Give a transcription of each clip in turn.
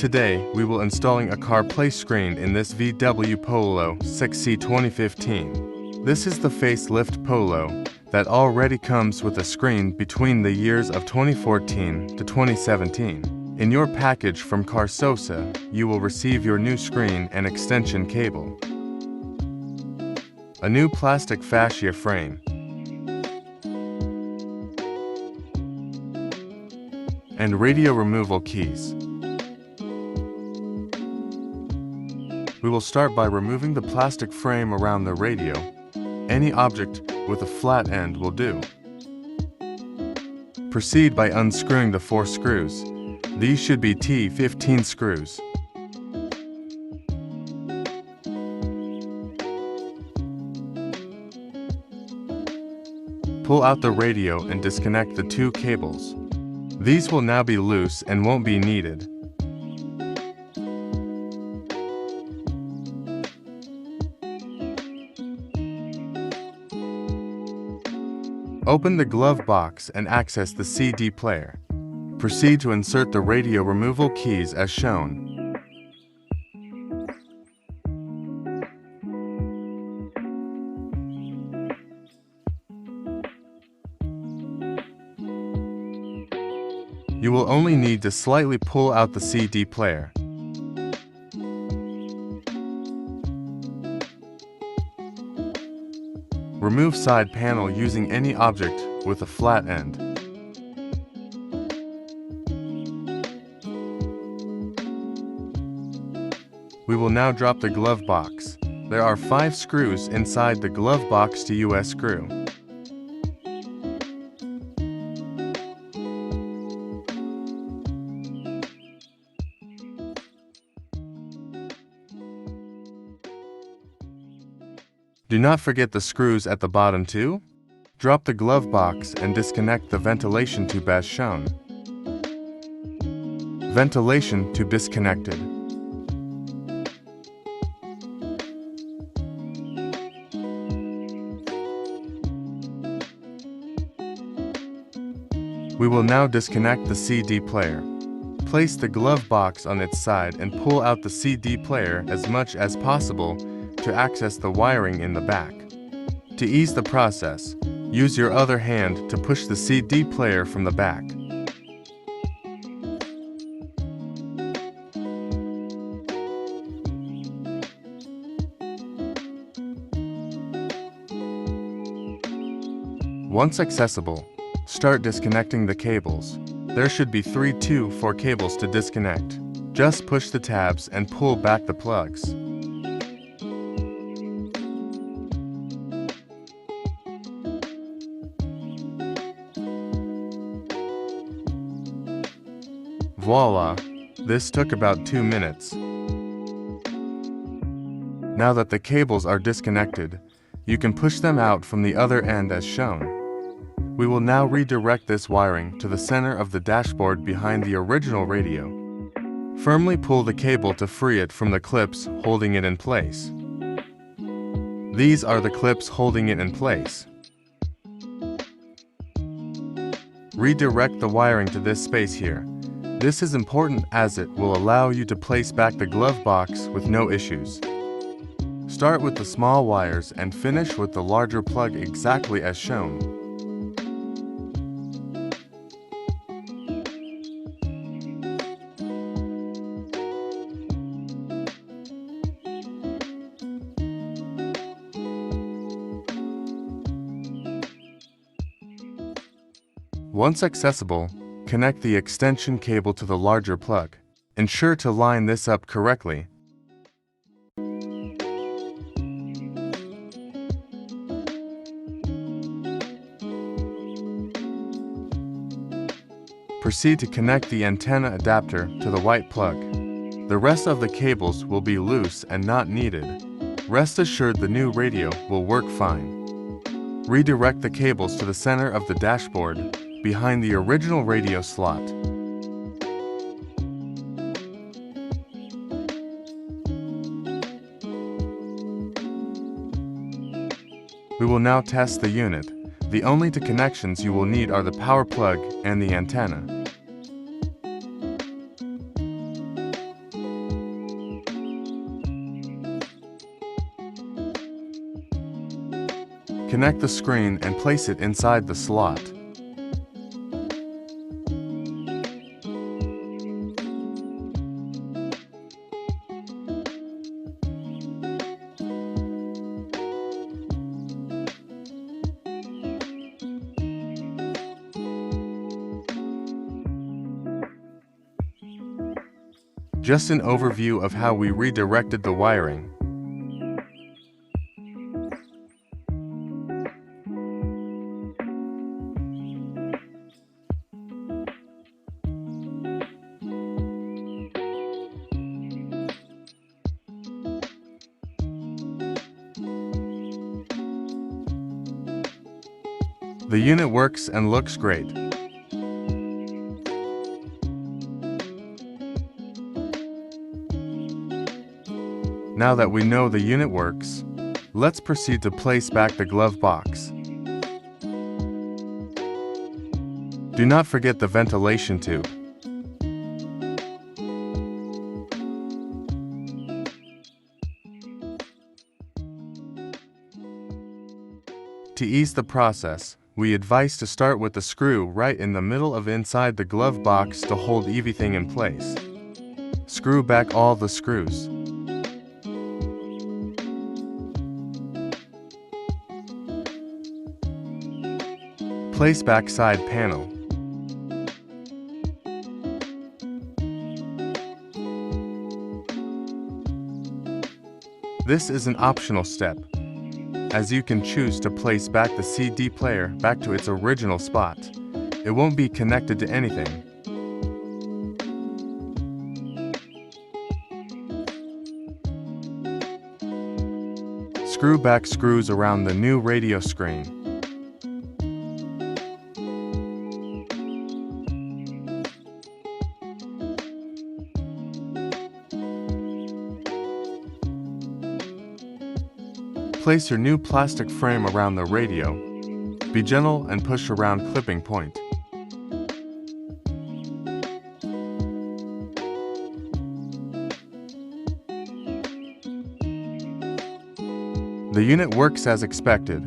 Today, we will installing a CarPlay screen in this VW Polo 6C 2015. This is the facelift Polo that already comes with a screen between the years of 2014 to 2017. In your package from CarSosa, you will receive your new screen and extension cable, a new plastic fascia frame, and radio removal keys. We will start by removing the plastic frame around the radio. Any object with a flat end will do. Proceed by unscrewing the 4 screws. These should be T15 screws. Pull out the radio and disconnect the 2 cables. These will now be loose and won't be needed. Open the glove box and access the CD player. Proceed to insert the radio removal keys as shown. You will only need to slightly pull out the CD player. Remove side panel using any object with a flat end. We will now drop the glove box. There are 5 screws inside the glove box to US screw. Do not forget the screws at the bottom too. Drop the glove box and disconnect the ventilation tube as shown. Ventilation tube disconnected. We will now disconnect the CD player. Place the glove box on its side and pull out the CD player as much as possible to access the wiring in the back. To ease the process, use your other hand to push the CD player from the back. Once accessible, start disconnecting the cables. There should be 3 2-4 cables to disconnect. Just push the tabs and pull back the plugs. Voila! This took about 2 minutes. Now that the cables are disconnected, you can push them out from the other end as shown. We will now redirect this wiring to the center of the dashboard behind the original radio. Firmly pull the cable to free it from the clips holding it in place. These are the clips holding it in place. Redirect the wiring to this space here. This is important as it will allow you to place back the glove box with no issues. Start with the small wires and finish with the larger plug exactly as shown. Once accessible, connect the extension cable to the larger plug. Ensure to line this up correctly. Proceed to connect the antenna adapter to the white plug. The rest of the cables will be loose and not needed. Rest assured the new radio will work fine. Redirect the cables to the center of the dashboard behind the original radio slot. We will now test the unit. The only 2 connections you will need are the power plug and the antenna. Connect the screen and place it inside the slot. Just an overview of how we redirected the wiring. The unit works and looks great. Now that we know the unit works, let's proceed to place back the glove box. Do not forget the ventilation tube. To ease the process, we advise to start with the screw right in the middle of inside the glove box to hold everything in place. Screw back all the screws. Place back side panel. This is an optional step, as you can choose to place back the CD player back to its original spot. It won't be connected to anything. Screw back screws around the new radio screen. Place your new plastic frame around the radio. Be gentle and push around clipping point. The unit works as expected.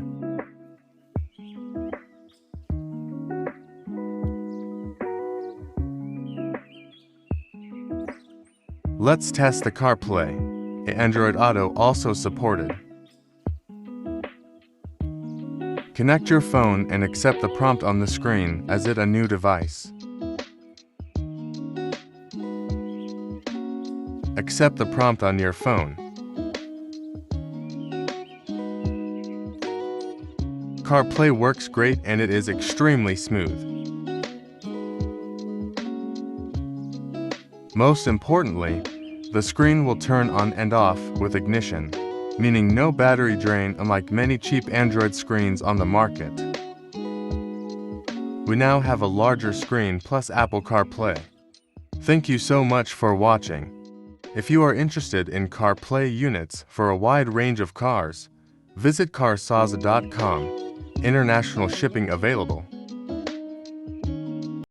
Let's test the CarPlay. Android Auto also supported. Connect your phone and accept the prompt on the screen as it a new device. Accept the prompt on your phone. CarPlay works great and it is extremely smooth. Most importantly, the screen will turn on and off with ignition, meaning no battery drain unlike many cheap Android screens on the market. We now have a larger screen plus Apple CarPlay. Thank you so much for watching. If you are interested in CarPlay units for a wide range of cars, visit carsaza.com. International shipping available.